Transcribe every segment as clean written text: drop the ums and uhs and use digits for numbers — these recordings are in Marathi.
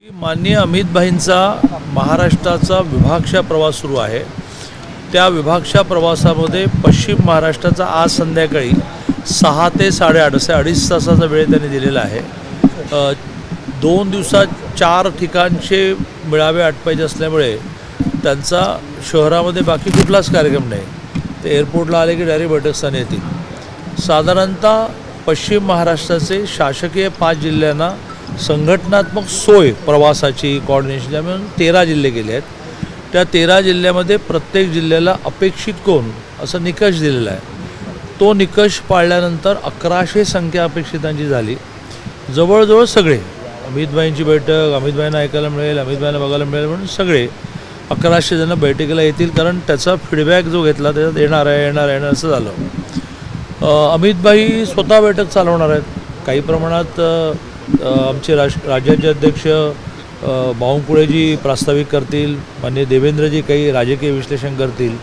माननीय अमित भाईंचा महाराष्ट्राचा विभागशा प्रवास सुरू आहे। त्या विभागशा प्रवासामध्ये पश्चिम महाराष्ट्राचा आज संध्याकाळी 6 ते 8:30 असे 2.5 तासाचा वेळ त्यांनी दिलेला आहे। 2 दिवसात 4 ठिकाणचे मेळावे आटपायचे असल्यामुळे त्यांचा शहरामध्ये बाकी कुठलाच कार्यक्रम नाही। ते एअरपोर्टला आले की डायरेक्ट बैठकस्थानी येतील। साधारणतः पश्चिम महाराष्ट्राचे शासकीय 5 जिल्ह्यांना संघटनात्मक सोय प्रवासाची कोऑर्डिनेशन म्हणून 13 जिल्हे गेले आहेत। त्या 13 जिल्ह्यामध्ये प्रत्येक जिल्ह्याला अपेक्षित कोण असा निकष दिलेला आहे। तो निकष पाळल्यानंतर 1100 संख्या अपेक्षितांची झाली। जवळजवळ सगळे अमितभाईंची बैठक अमितभाईंना ऐकायला मिळेल, अमितभाईंना बघायला मिळेल म्हणून सगळे 1100 जण बैठकीला येतील, कारण त्याचा फीडबॅक जो घेतला त्याच्यात येणार आहे असं झालं। अमितभाई स्वतः बैठक चालवणार आहेत। काही प्रमाणात आमचे राज्याचे अध्यक्ष बावनकुळेजी प्रास्ताविक करतील, माननीय देवेंद्रजी काही राजकीय विश्लेषण करतील,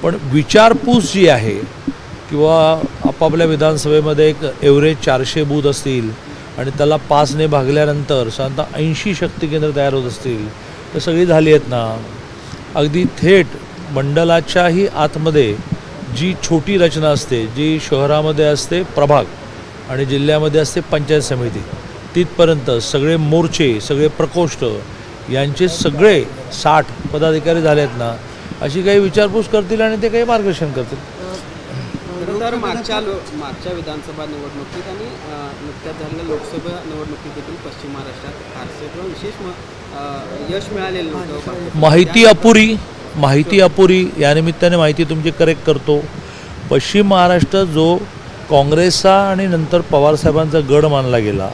पण विचारपूस जी आहे किंवा आपापल्या विधानसभेमध्ये एक एव्हरेज 400 बूथ असतील आणि त्याला 5ने भागल्यानंतर साधारणतः 80 शक्ती केंद्र तयार होत असतील, तर सगळी झाली आहेत ना। अगदी थेट मंडलाच्याही आतमध्ये जी छोटी रचना असते, जी शहरामध्ये असते प्रभाग आणि जिल्ह्यामध्ये असते पंचायत समिती, तिथपर्यंत सगळे मोर्चे सगळे प्रकोष्ठ यांचे सगळे 60 पदाधिकारी झाले आहेत ना। अशी काही विचारपूस करतील आणि ते काही मार्गदर्शन करतील। तर मागच्या विधानसभा निवडणुकीत आणि नुकत्याच झालेल्या लोकसभा निवडणुकीत देखील पश्चिम महाराष्ट्रात फारसे किंवा विशेष यश मिळालेलं नव्हतं। माहिती अपुरी या निमित्ताने माहिती तुमची करेक्ट करतो। पश्चिम महाराष्ट्र जो काँग्रेसचा आणि नंतर पवारसाहेबांचा गड मानला गेला,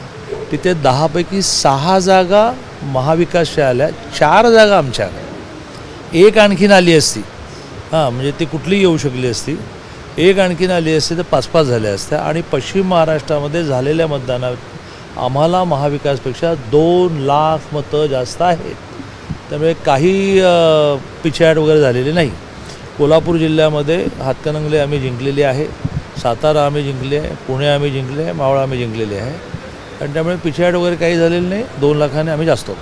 तिथे 10 पैकी 6 जागा महाविकासच्या आल्या, 4 जागा आमच्या आल्या। एक आणखीन आली असती, म्हणजे ती कुठलीही येऊ शकली असती, एक आणखीन आली असती तर 5-5 झाल्या असत्या। आणि पश्चिम महाराष्ट्रामध्ये झालेल्या मतदानात आम्हाला महाविकासपेक्षा 2 लाख मतं जास्त आहेत। त्यामुळे काही पिछाड वगैरे झालेली नाही। कोल्हापूर जिल्ह्यामध्ये हातकणंगले आम्ही जिंकलेली आहे, सातारा आम्ही जिंकले आहे, पुणे आम्ही जिंकले आहे, मावळ आम्ही जिंकलेले आहे, आणि त्यामुळे पिछाड वगैरे काही झालेलं नाही। 2 लाखाने आम्ही जास्त होतो।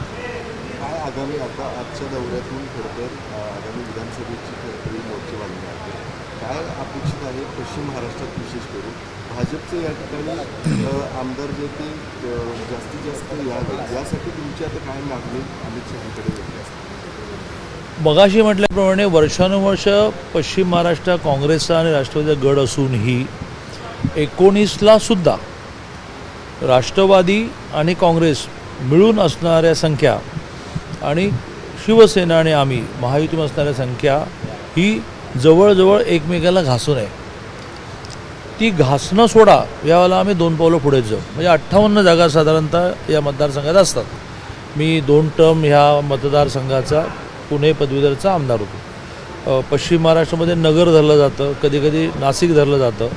काय आगामी आता आजच्या दौऱ्यातून खरंतर आगामी विधानसभेची खरी मोर्चे बांधणी आहे, काय अपेक्षित आहे पश्चिम महाराष्ट्रात विशेष करून भाजपचे या ठिकाणी आमदार जे ते जास्तीत जास्त यावे यासाठी तुमची आता काय मागणी अमित शहांकडे घेतली असते? मगाशी म्हटल्याप्रमाणे वर्षानुवर्ष पश्चिम महाराष्ट्र काँग्रेसचा आणि राष्ट्रवादीचा गड असूनही 19ला सुद्धा राष्ट्रवादी आणि काँग्रेस मिळून असणाऱ्या संख्या आणि शिवसेना आणि आम्ही महायुतीमध्ये असणाऱ्या संख्या ही जवळजवळ एकमेकाला घासून आहे। ती घासणं सोडा, यावेळेला आम्ही 2 पावलं पुढे जाऊ, म्हणजे 58 जागा साधारणतः या मतदारसंघात असतात। मी 2 टर्म ह्या मतदारसंघाचा पुणे पदवीधरचा आमदार होतो। पश्चिम महाराष्ट्रामध्ये नगर धरलं जातं, कधीकधी नाशिक धरलं जातं,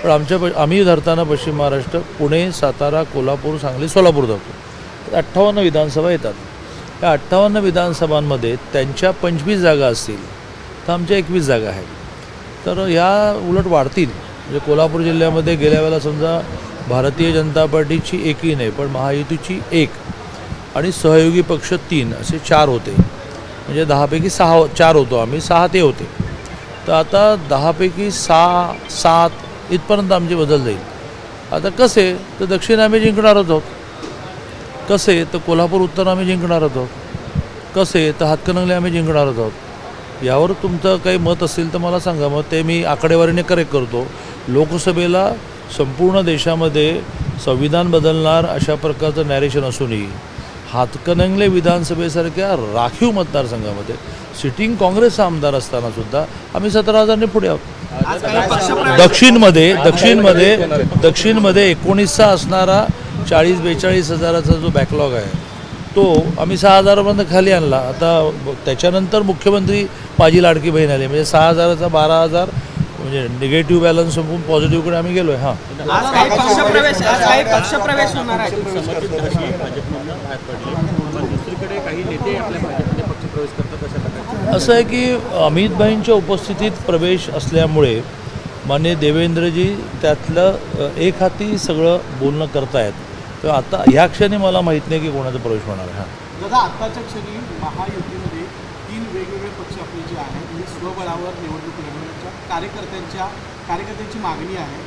पण आम्ही धरताना पश्चिम महाराष्ट्र पुणे, सातारा, कोल्हापूर, सांगली, सोलापूर धरतो। 58 विधानसभा येतात। त्या 58 विधानसभांमध्ये त्यांच्या 25 जागा असतील तर आमच्या 21 जागा आहेत। तर ह्या उलट वाढतील। म्हणजे कोल्हापूर जिल्ह्यामध्ये गेल्या वेळेला समजा भारतीय जनता पार्टीची एकही नाही, पण महायुतीची 1 आणि सहयोगी पक्ष 3 असे 4 होते, म्हणजे 10 पैकी 4 होतो आम्ही, 6 ते होते। तर आता 10 पैकी 6, 7 इथपर्यंत आमची बदल जाईल। आता कसे तर दक्षिण आम्ही जिंकणार आहोत, कसे तर कोल्हापूर उत्तर आम्ही जिंकणार आहोत, कसे तर हातकणंगले आम्ही जिंकणार आहोत। यावर तुमचं काही मत असेल तर मला सांगा, मग ते मी आकडेवारीने करेक्ट करतो। लोकसभेला संपूर्ण देशामध्ये संविधान बदलणार अशा प्रकारचं नॅरेशन असूनही हातकणंगले विधानसभेसारख्या राखीव मतदारसंघामध्ये सिटिंग काँग्रेसचा आमदार असताना सुद्धा आम्ही 17,000ने पुढे आहोत। दक्षिणमध्ये 19चा असणारा 40-42 हजाराचा जो बॅकलॉग आहे तो आम्ही 6,000पर्यंत खाली आणला। आता त्याच्यानंतर मुख्यमंत्री माझी लाडकी बहीण आली, म्हणजे 6,000चा 12,000 म्हणजे निगेटिव्ह बॅलन्स संपून पॉझिटिव्हकडे आम्ही गेलो आहे। असं आहे की अमितभाईंच्या उपस्थितीत प्रवेश असल्यामुळे माननीय देवेंद्रजी त्यातलं एक हाती सगळं बोलणं करतायत। तर आता ह्या क्षणी मला माहीत नाही की कोणाचा प्रवेश होणार आहे। दादा आत्ताच्या क्षणी महायुतीमध्ये 3 वेगवेगळे पक्ष आपले जे आहेत म्हणजे स्वबळावर निवडणूक लढवण्याच्या कार्यकर्त्यांची मागणी आहे.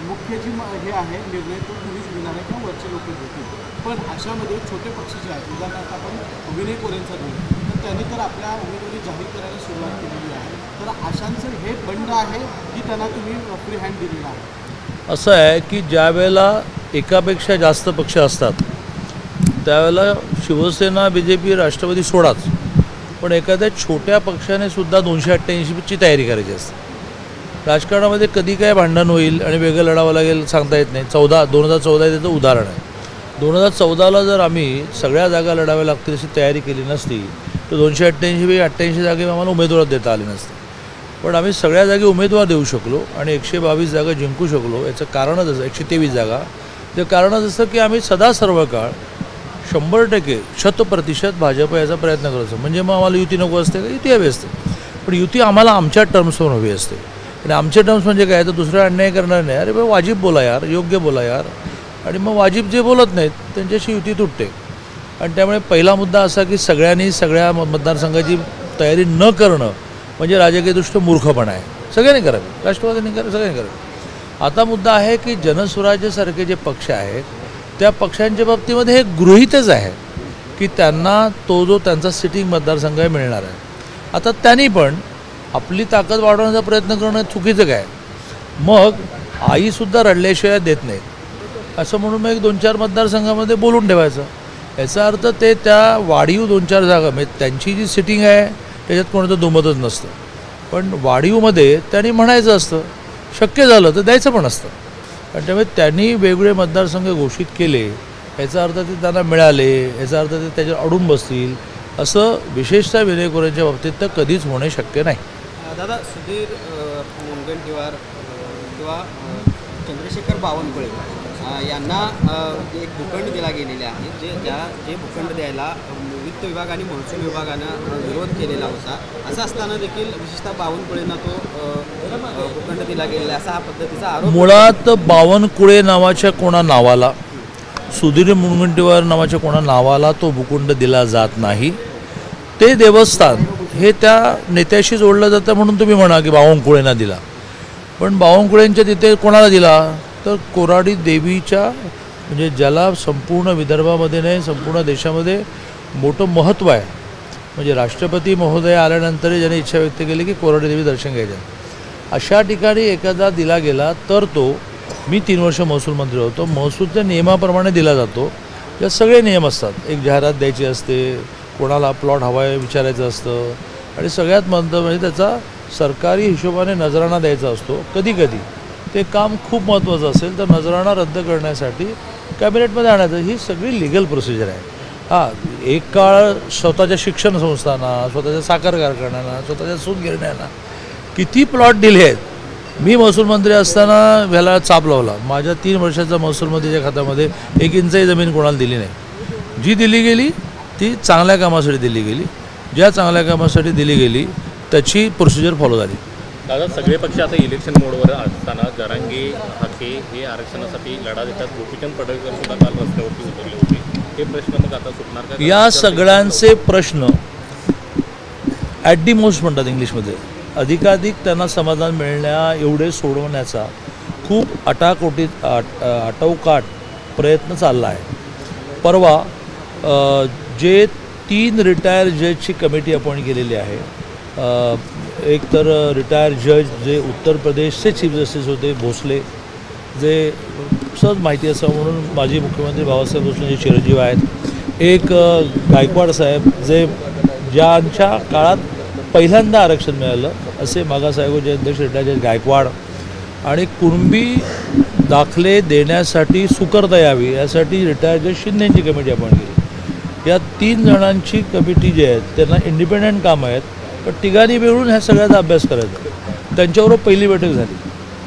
मुख्य जी हे आहे निर्णय तो तुम्हीच घेणार आहे किंवा वरचे लोक घेतील. पण अशामध्ये छोटे पक्ष जे आहेत उदाहरणार्थ आपण विनय कोरेंचा घेऊ तर त्यांनी तर आपल्या उमेदवारी जाहीर करायला सुरुवात केलेली आहे. तर अशांचं हे बंड आहे की त्यांना तुम्ही फ्री हँड दिलेला आहे? असं आहे की ज्या वेळेला एकापेक्षा जास्त पक्ष असतात त्यावेळेला शिवसेना BJP राष्ट्रवादी सोडाच पण एखाद्या छोट्या पक्षाने सुद्धा 288ची तयारी करायची असते. राजकारणामध्ये कधी काय भांडण होईल आणि वेगळं लढावं लागेल सांगता येत नाही. 2014 हे त्याचं उदाहरण आहे. 2014ला जर आम्ही सगळ्या जागा लढाव्या लागतील अशी तयारी केली नसती तर 288 जागे आम्हाला उमेदवार देता आले नसते. पण आम्ही सगळ्या जागी उमेदवार देऊ शकलो आणि 122 जागा जिंकू शकलो. याचं कारणच असं 123 जागा ते कारणच असं की आम्ही सदा सर्व काळ 100% 100% भाजप याचा प्रयत्न करत असतो. म्हणजे मग आम्हाला युती नको असते का? युती हवी असते पण युती आम्हाला आमच्या टर्म्सवर हवी असते. आणि आमचे टर्म्स म्हणजे काय तर दुसरा अन्याय करणार नाही. अरे बाबा वाजिब बोला यार, योग्य बोला यार. आणि मग वाजिब जे बोलत नाहीत त्यांच्याशी युती तुटते. आणि त्यामुळे पहिला मुद्दा असा की सगळ्यांनी सगळ्या मतदारसंघाची तयारी न करणं म्हणजे राजकीयदृष्ट्या मूर्खपणा आहे. सगळ्यांनी करावी, राष्ट्रवादींनी करावी, सगळ्यांनी करावी. आता मुद्दा आहे की जनस्वराज्यसारखे जे पक्ष आहेत त्या पक्षांच्या बाबतीमध्ये हे गृहीतच आहे की त्यांना तो जो त्यांचा सिटिंग मतदारसंघ आहे मिळणार आहे. आता त्यांनी पण आपली ताकद वाढवण्याचा प्रयत्न करणं चुकीचं काय? मग आईसुद्धा रडल्याशिवाय देत नाहीत असं म्हणून मग 1-2-4 मतदारसंघामध्ये बोलून ठेवायचं. याचा अर्थ ते त्या वाढीव 2-4 जागा म्हणजे त्यांची जी सिटिंग आहे त्याच्यात कोणाचं दुमतच नसतं. पण वाढीवमध्ये त्यांनी म्हणायचं असतं, शक्य झालं तर द्यायचं पण असतं. आणि त्यामुळे त्यांनी वेगवेगळे मतदारसंघ घोषित केले याचा अर्थ ते त्यांना मिळाले, याचा अर्थ ते त्याच्यावर अडून बसतील असं विशेषतः विनय कोरेंच्या बाबतीत तर कधीच होणे शक्य नाही. दादा सुधीर मुनगंटीवार किंवा चंद्रशेखर बावनकुळे यांना एक भूखंड दिला गेलेले आहे जे भूखंड द्यायला वित्त विभाग आणि महसूल विभागानं विरोध केलेला होता. असं असताना देखील विशेषतः बावनकुळेंना तो भूखंड दिला गेलेला असा हा पद्धतीचा आरोप. मुळात बावनकुळे नावाच्या कोणा नावाला, सुधीर मुनगंटीवार नावाच्या कोणा नावाला तो भूखंड दिला जात नाही. ते देवस्थान हे त्या नेत्याशी जोडलं जातं म्हणून तुम्ही म्हणा की बावनकुळेंना दिला. पण बावनकुळेंच्या तिथे कोणाला दिला तर कोराडी देवीच्या म्हणजे ज्याला संपूर्ण विदर्भामध्ये नाही संपूर्ण देशामध्ये मोठं महत्त्व आहे. म्हणजे राष्ट्रपती महोदय आल्यानंतरही ज्यांनी इच्छा व्यक्त केली की कोराडी देवी दर्शन घ्यायचं अशा ठिकाणी एखादा दिला गेला तर तो मी 3 वर्ष महसूल मंत्री होतो. महसूलच्या नियमाप्रमाणे दिला जातो. यात सगळे नियम असतात. एक जाहिरात द्यायची असते, कोणाला प्लॉट हवा आहे विचारायचं असतं आणि सगळ्यात महत्त्वाचं म्हणजे त्याचा सरकारी हिशोबाने नजराणा द्यायचा असतो. कधी कधी ते काम खूप महत्त्वाचं असेल तर नजराणा रद्द करण्यासाठी कॅबिनेटमध्ये आणायचं. ही सगळी लिगल प्रोसिजर आहे. एक काळ स्वतःच्या शिक्षण संस्थांना, स्वतःच्या साखर कारखान्यांना, स्वतःच्या सूतगिरण्यांना किती प्लॉट दिले आहेत. मी महसूल मंत्री असताना ह्याला चाप लावला. माझ्या 3 वर्षाच्या महसूल मंत्रीच्या खात्यामध्ये 1 इंचही जमीन कोणाला दिली नाही. जी दिली गेली ती चांगल्या कामासाठी दिली गेली. ज्या चांगल्या कामासाठी दिली गेली त्याची प्रोसिजर फॉलो झाली. दादा सगळे पक्ष आता इलेक्शन मोडवर असताना जरांगे हाके हे आरक्षणासाठी लढा देतात. गोपीचंद पडळकर सुद्धा काल रस्त्यावरती उतरले होते. हे प्रश्न मग आता सुटणार का? या सगळ्यांचे प्रश्न ॲट दी मोस्ट म्हणतात इंग्लिशमध्ये, अधिकाधिक त्यांना समाधान मिळण्या एवढे सोडवण्याचा खूप आटोकाट प्रयत्न चालला आहे. परवा जे 3 रिटायर जजची कमिटी अपॉइंट केलेली आहे. एक तर रिटायर जज जे उत्तर प्रदेशचे चीफ जस्टिस होते भोसले, जे सहज माहिती असावं म्हणून माजी मुख्यमंत्री बाबासाहेब भोसले जे चिरंजीव आहेत. एक गायकवाड साहेब जे ज्यांच्या काळात पहिल्यांदा आरक्षण मिळालं असे मागास आयोगाचे अध्यक्ष रिटायर जज गायकवाड. आणि कुणबी दाखले देण्यासाठी सुकरता यावी यासाठी रिटायर जज शिंदेची कमिटी अपॉइंट केली. या 3 जणांची कमिटी जी आहेत त्यांना इंडिपेंडंट कामं आहेत पण तिघांनी मिळून ह्या सगळ्याचा अभ्यास करायचा. त्यांच्याबरोबर पहिली बैठक झाली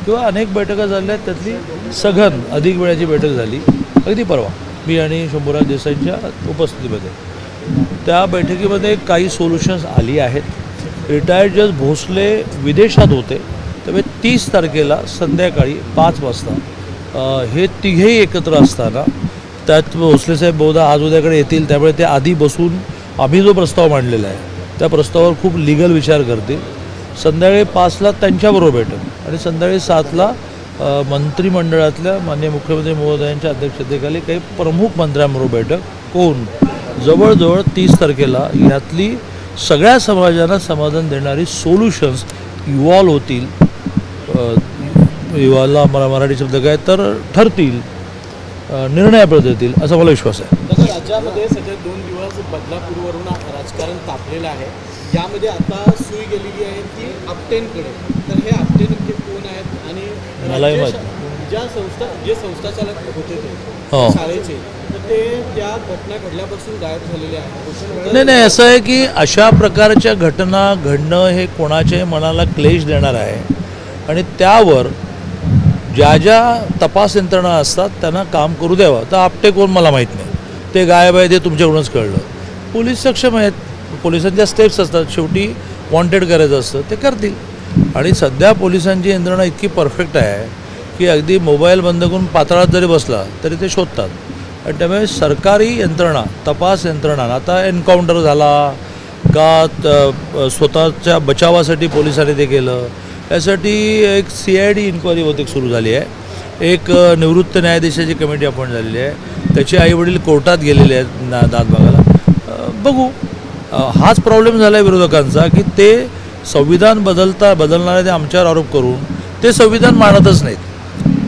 किंवा अनेक बैठका झाल्या त्यातली सघन अधिक वेळाची बैठक झाली अगदी परवा मी आणि शंभूराज देसाईंच्या उपस्थितीमध्ये. त्या बैठकीमध्ये काही सोल्युशन्स आली आहेत. रिटायर्ड जज भोसले विदेशात होते त्यामुळे 30 तारखेला संध्याकाळी 5 वाजता हे तिघेही एकत्र असताना त्यात भोसले साहेब बहुधा आज उद्याकडे येतील, त्यामुळे ते आधी बसून आम्ही जो प्रस्ताव मांडलेला आहे त्या प्रस्तावावर खूप लिगल विचार करतील. संध्याकाळी 5ला त्यांच्याबरोबर बैठक आणि संध्याकाळी 7ला मंत्रिमंडळातल्या माननीय मुख्यमंत्री महोदयांच्या अध्यक्षतेखाली काही प्रमुख मंत्र्यांबरोबर बैठक होऊन जवळजवळ 30 तारखेला यातली सगळ्या समाजांना समाधान देणारी सोल्युशन्स इव्हॉल्व होतील. इव्हॉल्वला मला मराठी शब्द काय तर ठरतील, निर्णयापर्यंत येतील असा मला विश्वास आहे. राज्यामध्ये सध्या 2 दिवस बदलापूरवरून राजकारण तापलेलं आहे. यामध्ये आता सुई गेलेली आहे ती आपटेंकडे. तर हे आपटे नेमके कोण आहेत आणि मलाही माहिती जे संस्थाचालक होते हो. ते शाळेचे, तर ते त्या घटना घडल्यापासून गायब झालेले आहेत. नाही असं आहे की अशा प्रकारच्या घटना घडणं हे कोणाच्याही मनाला क्लेश देणार आहे आणि त्यावर ज्या ज्या तपास यंत्रणा असतात त्यांना काम करू द्यावं. तर आपटे कोण मला माहीत नाही, ते गायब आहे ते तुमच्याकडूनच कळलं. पोलीस सक्षम आहेत, पोलिसांच्या स्टेप्स असतात, शेवटी वॉन्टेड करायचं असतं ते करतील. आणि सध्या पोलिसांची यंत्रणा इतकी परफेक्ट आहे की अगदी मोबाईल बंद करून पातळात जरी बसला तरी ते शोधतात. आणि त्यामुळे सरकारी यंत्रणा, तपास यंत्रणा, आता एन्काउंटर झाला का स्वतःच्या बचावासाठी पोलिसांनी ते केलं, यासाठी एक CID इन्क्वायरी बहुतेक सुरू झाली आहे. एक निवृत्त न्यायाधीशाची कमिटी अपॉइंट झालेली आहे, त्याचे आईवडील कोर्टात गेलेले आहेत दाद बघायला. बघू. हाच प्रॉब्लेम झाला आहे विरोधकांचा की ते संविधान बदलणारे ते आमच्यावर आरोप करून ते संविधान मानतच नाहीत.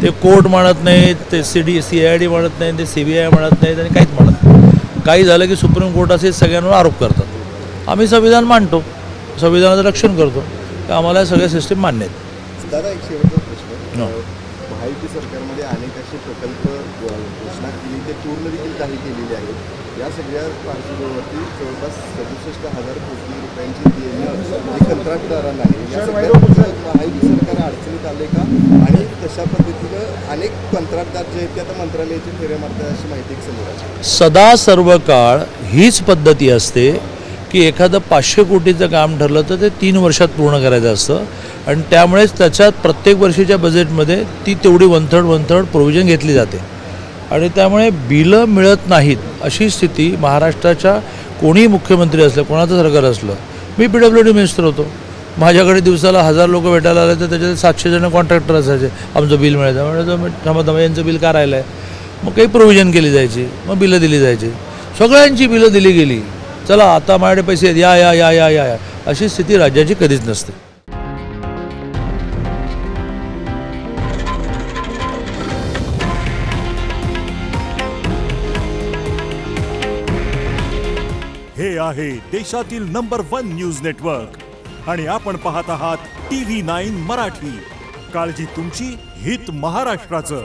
ते कोर्ट मानत नाहीत, ते CID मानत नाहीत, ते CBI मानत नाहीत आणि काहीच मानत नाही. काही झालं की सुप्रीम कोर्ट असे सगळ्यांवर आरोप करतात. आम्ही संविधान मानतो, संविधानाचं रक्षण करतो, तर आम्हाला सगळ्या सिस्टीम मान्य आहेत. दादा एक शेवटचा प्रश्न, महायुती सरकारमध्ये अनेक असे प्रकल्प घोषणा केली, ते पूर्ण देखील काही केलेले आहेत. या सगळ्या पार्श्वभूमीवरती जवळपास 67,000 कोटी रुपयांची देणं कंत्राटदारांना आहे. या सगळ्या महायुती सरकार अडचणीत आले का? आणि तशा पद्धतीनं अनेक कंत्राटदार जे आहेत ते आता मंत्रालयाची फेऱ्या मारतात अशी माहिती समोर आली. सदा सर्व काळ हीच पद्धती असते की एखादं 500 कोटीचं काम ठरलं तर ते 3 वर्षात पूर्ण करायचं असतं आणि त्यामुळेच त्याच्यात प्रत्येक वर्षीच्या बजेटमध्ये ती तेवढी वन-थर्ड प्रोव्हिजन घेतली जाते. आणि त्यामुळे बिलं मिळत नाहीत अशी स्थिती महाराष्ट्राच्या कोणीही मुख्यमंत्री असलं, कोणाचं सरकार असलं. मी PWD मिनिस्टर होतो, माझ्याकडे दिवसाला 1000 लोक भेटायला आले तर त्याच्यात 700 जण कॉन्ट्रॅक्टर असायचे. आमचं बिल मिळायचं म्हणजे थांबा यांचं बिल का राहिलं आहे, मग काही प्रोव्हिजन केली जायची, मग बिलं दिली जायची. सगळ्यांची बिलं दिली गेली. चला आता माझ्याकडे पैसे आहेत, या या या या या अशी स्थिती राज्याची कधीच नसते. हे आहे देशातील नंबर 1 न्यूज नेटवर्क आणि आपण पाहत आहात TV9 मराठी. काळजी तुमची, हित महाराष्ट्राचं.